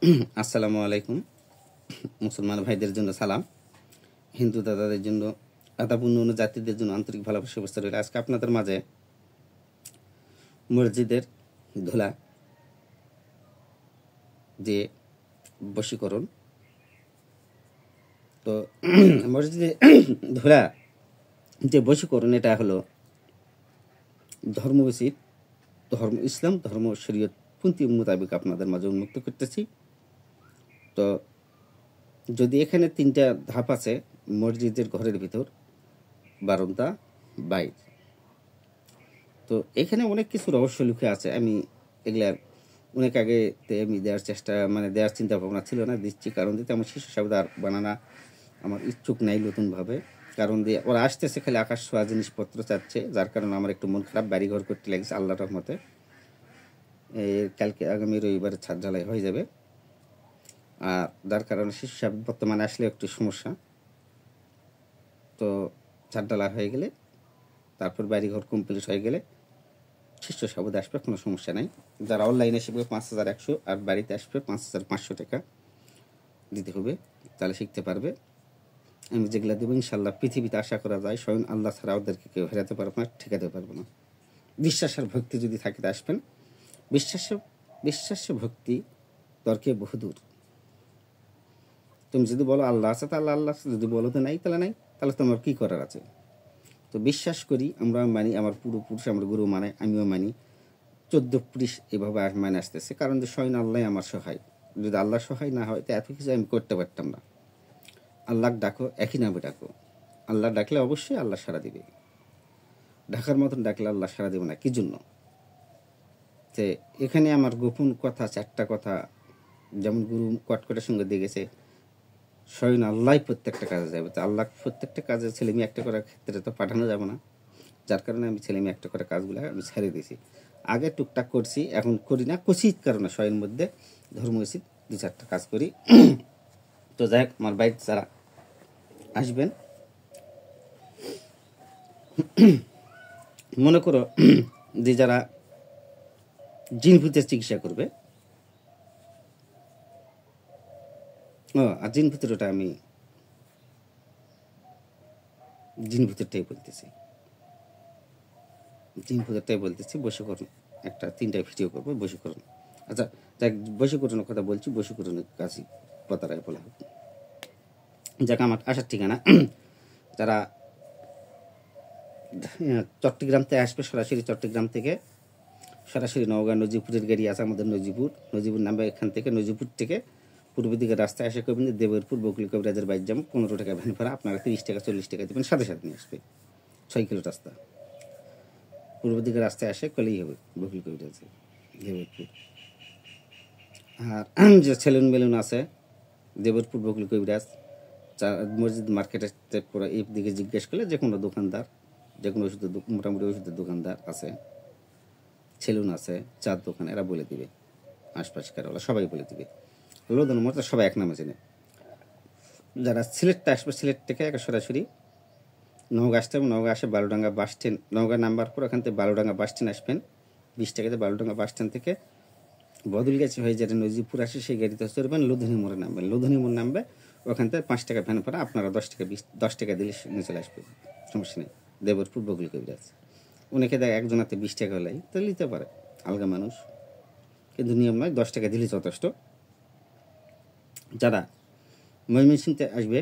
আসসালামু আলাইকুম। মুসলমান ভাইদের জন্য সালাম, হিন্দু দাদাদের জন্য আদাবপূর্ণ জাতিদের জন্য আন্তরিক ভালোবাসা অবস্থা রইল। আজকে আপনাদের মাঝে মসজিদের ধুলা যে বশীকরণ, তো মসজিদে ধুলা যে বশীকরণ, এটা হলো ধর্মবেশিক ধর্ম ইসলাম ধর্ম শরীয়ত পন্থী মোতাবেক আপনাদের মাঝে উন্মুক্ত করতেছি। তো যদি এখানে 3টা ধাপ আছে, মসজিদের ঘরের ভিতর, বারান্দা, বাইর, তো এখানে অনেক কিছু রহস্য লুকে আছে। আমি এগুলার অনেক আগেতে আমি দেওয়ার চিন্তা ভাবনা ছিল না, দিচ্ছি। কারণ দিতে আমার শিশু সাবধার বানানা আমার ইচ্ছুক নাই নতুনভাবে। কারণ দিয়ে ওরা আসতেছে খালি আকাশ ছোঁয়া জিনিসপত্র চাচ্ছে, যার কারণে আমার একটু মন খারাপ। বাড়িঘর করতে লেগেছে আল্লাহর রহমতে। কালকে আগামী রবিবারে ছাদ ঢালাই হয়ে যাবে। আর যার কারণে শিশু সাহেব বর্তমানে আসলে একটু সমস্যা। তো ছাদ ঢালাই হয়ে গেলে, তারপর বাড়িঘর কমপ্লিট হয়ে গেলে শিষ্য সাবুদে আসবে, কোনো সমস্যা নাই। যারা অনলাইনে শিখবে 5100, আর বাড়িতে আসবে 5500 টাকা দিতে হবে, তাহলে শিখতে পারবে। আমি যেগুলো দেবো ইনশাল্লাহ পৃথিবীতে আশা করা যায় স্বয়ং আল্লাহ ছাড়া ওদেরকে কেউ হেরাতে পারবে না, ঠেকাতে পারবে না। বিশ্বাস আর ভক্তি যদি থাকে তা আসবেন। বিশ্বাসে ভক্তি তর্কে বহুদূর। তুমি যদি বলো আল্লাহ আছে তাহলে আল্লাহ আছে, যদি বলো তো নাই তাহলে নাই, তাহলে তোমার কী করার আছে? তো বিশ্বাস করি, আমরা মানি, আমার পূর্বপুরুষ আমার গুরু মানে, আমিও মানি। 14 পুরুষ এভাবে মানে আসতেছে, কারণ যে স্বয়ং আল্লাহ আমার সহায়। যদি আল্লাহ সহায় না হয় তো এত কিছু আমি করতে পারতাম না। আল্লাহ ডাকো, একই নামে ডাকো। আল্লাহ ডাকলে অবশ্যই আল্লাহ সাড়া দিবে, ঢাকার মতন ডাকলে আল্লাহ সাড়া দেবে না। কি জন্য? তো এখানে আমার গোপন কথা 4টা কথা, যেমন গুরু কটকটের সঙ্গে দিয়ে গেছে, স্বয়ং আল্লাহ প্রত্যেকটা কাজে যাবে। তো আল্লাহ প্রত্যেকটা কাজে ছেলেমেয়ে একটা করার ক্ষেত্রে তো পাঠানো যাবে না, যার কারণে আমি ছেলেমেয়ে একটা করে কাজগুলো আমি ছেড়ে দিয়েছি। আগে টুকটাক করছি, এখন করি না, কচিত কারণে স্বয়ের মধ্যে ধর্ম উচিত 2-4টা কাজ করি। তো যাই হোক, আমার বাড়িতে যারা আসবেন, মনে করো যে যারা জিন ভূতের চিকিৎসা করবে, আর জিন ভূতের ওটা আমি জিন ভূতেরটাই বলতেছি। বশীকরণ একটা 3টা ভিডিও করবো, বশীকরণ। আচ্ছা, যাক, বশীকরণের কথা বলছি, বশীকরণের কাজই কথাটাই বলা হোক। যাক, আমার আসার ঠিকানা, যারা চট্টগ্রাম থেকে আসবে, সরাসরি চট্টগ্রাম থেকে সরাসরি নওগাঁ নজিপুরের গাড়ি আছে আমাদের। নজিপুর নামবে। এখান থেকে নজিপুর থেকে পূর্ব দিকের রাস্তায় আসে করবেন দেবরপুর বকুল কবিরাজের বাইক যাবো, 15 টাকা ভ্যান ভাড়া। আপনারা 30 টাকা 40 টাকা দেবেন, সাথে সাথে নিয়ে আসবে। 6 কিলো রাস্তা, পূর্ব দিকের রাস্তায় আসে কলেই হবে বকুল কবিরাজের দেবরপুর। আর যে সেলুন মেলুন আছে দেবরপুর বকুল কবিরাজ মসজিদ মার্কেটের পরে এই দিকে জিজ্ঞেস করলে যে কোনো দোকানদার, যে কোনো ওষুধের মোটামুটি ওষুধের দোকানদার আছে, সেলুন আছে, চার দোকান, এরা বলে দিবে। আশপাশকার ওরা সবাই বলে দিবে। লোধন মোড় সবাই এক নামে চেনে। যারা সিলেটটা আসবে, সিলেট থেকে সরাসরি নওগাঁ আসতে হবে। নওগাঁ আসে Baludanga bus stand, Naogaon number পর ওখান থেকে বালুডাঙ্গা বাস স্ট্যান্ড আসবেন। 20 টাকাতে বালুডাঙ্গা বাস স্ট্যান্ড থেকে বদল গেছে হয়ে যেটা নজিপুর আসে, সেই গাড়িতে চড়বেন, লোধনী মোড়ে নামবেন। লোধনী মোড় নামবে, ওখান থেকে 5 টাকা ভ্যান ভাড়া। আপনারা 10 টাকা দিলে নিয়ে চলে আসবে, সমস্যা নেই। দেবরপুর বকুল কবিরাজ। অনেকে দেয় একজনাতে 20 টাকা হলেই তো নিতে পারে, আলগা মানুষ, কিন্তু নিয়ম নয়, 10 টাকা দিলেই যথেষ্ট। যারা ময়মনসিংহতে আসবে,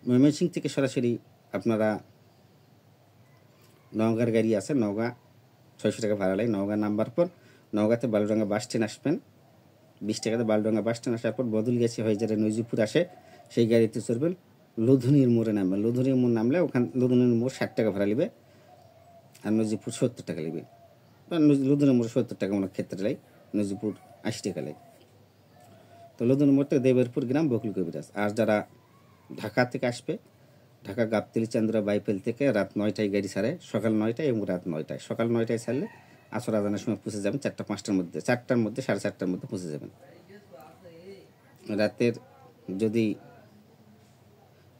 ময়মনসিংহ থেকে সরাসরি আপনারা নওগাঁর গাড়ি আছে, নওগাঁ 600 টাকা ভাড়া লাগে। নওগাঁ নাম্বার পর নওগাঁতে বালুডাঙ্গা বাস স্ট্যান্ড আসবেন। 20 টাকাতে বালুডাঙ্গা বাস স্ট্যান্ড আসার পর বদল গেছে হয়ে যারা নজিপুর আসে, সেই গাড়িতে চড়বেন। লোধনীর মোড়ে নামবেন। লোধনীর মোড় নামলে ওখান লোধনীর মোড় 60 টাকা ভাড়া নেবে, আর নজিপুর 70 টাকা নেবে। লোধনীর মোড় 70 টাকা মনে ক্ষেত্রে লাগে, নজিপুর 80 টাকা লাগে। তো লোধনীর মোড় থেকে দেবরপুর গ্রাম বকুল কবিরাজ। আর যারা ঢাকা থেকে আসবে, ঢাকা গাবতলী চান্দুরা বাইপেল থেকে রাত 9টায় গাড়ি ছাড়ে, সকাল 9টায় এবং রাত 9টায়। সকাল 9টায় ছাড়লে আসর আজানের সময় পৌঁছে যাবেন 4টা-5টার মধ্যে, 4টার মধ্যে 4:30টার মধ্যে পৌঁছে যাবেন। রাতের যদি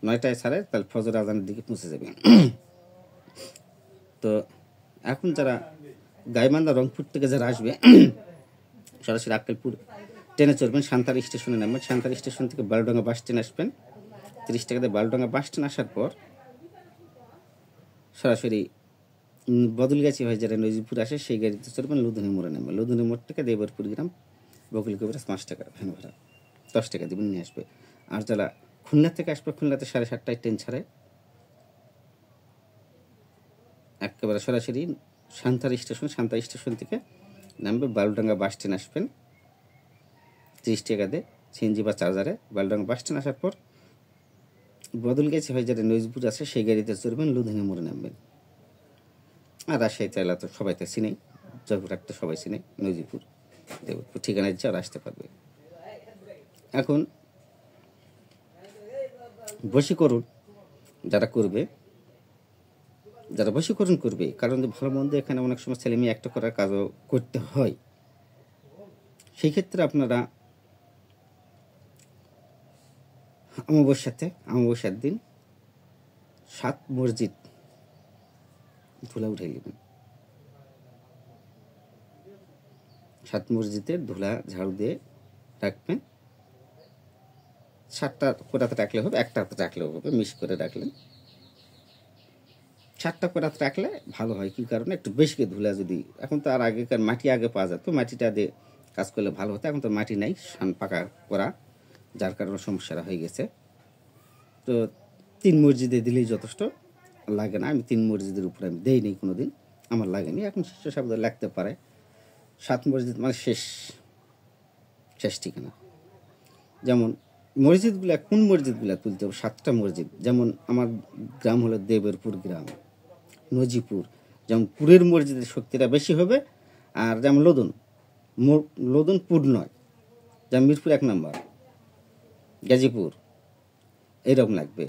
9টায় ছাড়ে তাহলে ফজর আজানের দিকে পৌঁছে যাবেন। তো এখন যারা গাইবান্ধা রংপুর থেকে যারা আসবে, সরাসরি আক্কেলপুর ট্রেনে চড়বেন, সান্তার স্টেশনে নামবেন। সান্তার স্টেশন থেকে বালুডাঙ্গা বাস স্ট্যান্ড আসবেন। 30 টাকা দিয়ে বালুডাঙ্গা বাস স্ট্যান্ড আসার পর সরাসরি বদলগাছি হয়ে যারা নজিপুর আসে সেই গাড়িতে চড়বেন, লুধুনি মোড়ে নামবেন। লুধুনি মোড় থেকে দেবরপুর গ্রাম, বকুল কবিরাজ 5 টাকা ভ্যান ভাড়া, 10 টাকা দেবেন, নিয়ে আসবে। আর যারা খুলনা থেকে আসবে, খুলনাতে 7:30টায় ট্রেন ছাড়ে, একেবারে সরাসরি সান্তার স্টেশন থেকে নামবে, বালুডাঙ্গা বাস স্ট্যান্ড আসবেন। 30 টাকা দিয়ে সিএনজি বা চার্জারে বালুডাঙ্গা বাস স্ট্যান্ড আসার পর বদলগাছি হয়ে যারা নজিপুর আছে সেই গাড়িতে চড়বেন, লুধুনি মোড়ে নামবেন। আর রাজশাহী চাইলা তো সবাই তো চিনেই, জয়পুরহাট তো সবাই চিনে, নজিপুর দেবপুর ঠিকানায় যাওয়ার আসতে পারবে। এখন বশীকরণ যারা করবে, যারা বশীকরণ করবে, কারণ ভালো মন্দ এখানে অনেক সময় ছেলে মেয়ে একটা করার কাজও করতে হয়, সেই ক্ষেত্রে আপনারা অমাবস্যার দিন 7 মসজিদ ধুলা উঠাই নেবেন। 7 মসজিদের ধুলা ঝাড়ু দিয়ে রাখবেন। 7টা কোটাতে রাখলে হবে, 1টা হাতে রাখলেও হবে, মিশ করে রাখলেন। 7টা কোটাতে রাখলে ভালো হয়। কি কারণে? একটু বেশি করে ধুলা যদি, এখন তো আর আগেকার মাটি আগে পাওয়া যেত, মাটিটা দিয়ে কাজ করলে ভালো হতো। এখন তো মাটি নাই, পাকা করা, যার কারণে সমস্যাটা হয়ে গেছে। তো 3 মসজিদে দিলেই যথেষ্ট, লাগে না। আমি 3 মসজিদের উপরে আমি দেই নি কোনো দিন, আমার লাগেনি। এখন শিষ্য শব্দ লাগতে পারে। 7 মসজিদ মানে শেষ ঠিকানা। যেমন মসজিদগুলা, কোন মসজিদগুলা তুলতে হবে? 7টা মসজিদ। যেমন আমার গ্রাম হলো দেবরপুর গ্রাম, নজিপুর। যেমন পুরের মসজিদের শক্তিটা বেশি হবে। আর যেমন লোদন পুর নয়, যেমন মিরপুর 1 নম্বর, গাজীপুর এইরকম লাগবে।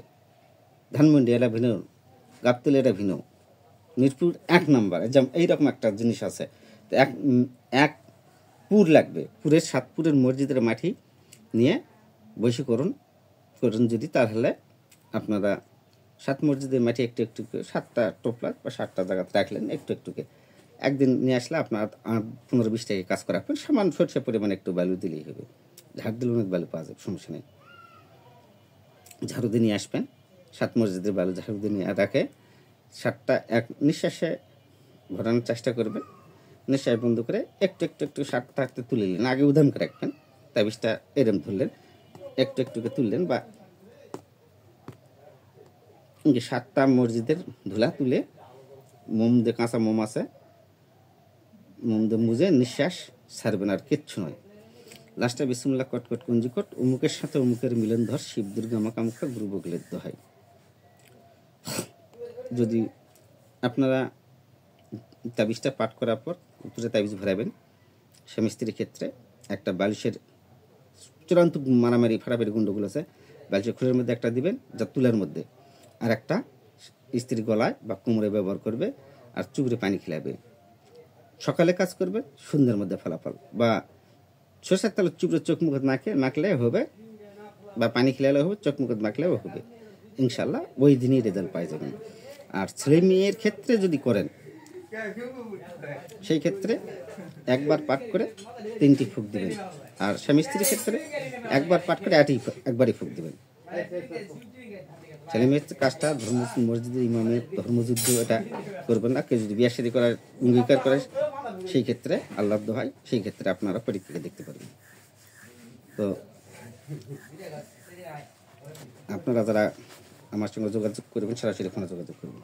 ধানমন্ডি এটা ভিন্ন, গাবতলী এটা ভিন্ন, মিরপুর 1 নম্বর, যেমন এইরকম একটা জিনিস আছে। তো এক পুর লাগবে। পুরের 7 পুরের মসজিদের মাটি নিয়ে বশীকরণ করেন যদি, তাহলে আপনারা 7 মসজিদের মাটি একটু 7টা টোপলা বা 7টা জায়গাতে রাখলেন, একটুকে একদিন নিয়ে আসলে আপনার 15-20 টাকা কাজ করা রাখবেন। সামান্য সরষে পরিমাণে একটু বালু দিলেই হবে, ঝাড় দিলে অনেক বালু পাওয়া যাবে, সমস্যা নেই। ঝাড়ু দিয়ে নিয়ে আসবেন, 7 মসজিদের বালু ঝাড়ু দিয়ে নিয়ে রাখে 7টা এক নিঃশ্বাসে ভরানোর চেষ্টা করবেন। নিঃশ্বাস বন্ধ করে একটু 7টা হাতে তুলে নিলেন, আগে উদাম করে রাখবেন, তাবিজটা এরম ধরলেন, একটুকে তুললেন, বা 7টা মসজিদের ধুলা তুলে মোম দিয়ে, কাঁচা মোম আছে, মোম দিয়ে মুজে নিঃশ্বাস ছাড়বেন, আর কিচ্ছু নয়। লাস্টে বিসমিল্লাহ কটকট কুঞ্জিকট, অমুকের সাথে অমুকের মিলন ধর, শিব দুর্গা মাকামুখা গুরু বগলের দোহাই। যদি আপনারা তাবিজটা পাঠ করার পর উপরে তাবিজ ভরাবেন, স্বামী স্ত্রীর ক্ষেত্রে একটা বালিশের চূড়ান্ত মারামারি ফাড়াফাড়ি গুন্ডগুলো আছে, বালিশের খুঁড়ের মধ্যে একটা দিবেন, যা তুলার মধ্যে, আর একটা স্ত্রীর গলায় বা কোমরে ব্যবহার করবে, আর চুবড়ে পানি খেলাবে। সকালে কাজ করবে, সন্ধ্যের মধ্যে ফলাফল। বা সরষের তেল চুবড়ে চোখ মুখ মাখলে হবে, বা পানি খেলালে হবে, চোখ মুখ মাখলেও হবে। ইনশাল্লাহ ওই দিনই রেজাল্ট পাই যাবেন। আর ছেলে মেয়ের ক্ষেত্রে যদি করেন, সেই ক্ষেত্রে একবার পাঠ করে 3টি ফুঁক দিবেন। আর স্বামী স্ত্রীর ক্ষেত্রে একবার পাঠ করে একবারই ফুঁক দিবেন। ছেলে মেয়ের কাজটা মসজিদের ইমামের ধর্মযুদ্ধ এটা করবেন না। কেউ যদি বিয়ে শাদী করার অঙ্গীকার করে, সেই ক্ষেত্রে আল্লাহর দোহাই, সেই ক্ষেত্রে আপনারা পরীক্ষাকে দেখতে পারবেন। তো আপনারা যারা আমার সঙ্গে যোগাযোগ করবেন, সরাসরি ফোনে যোগাযোগ করবেন।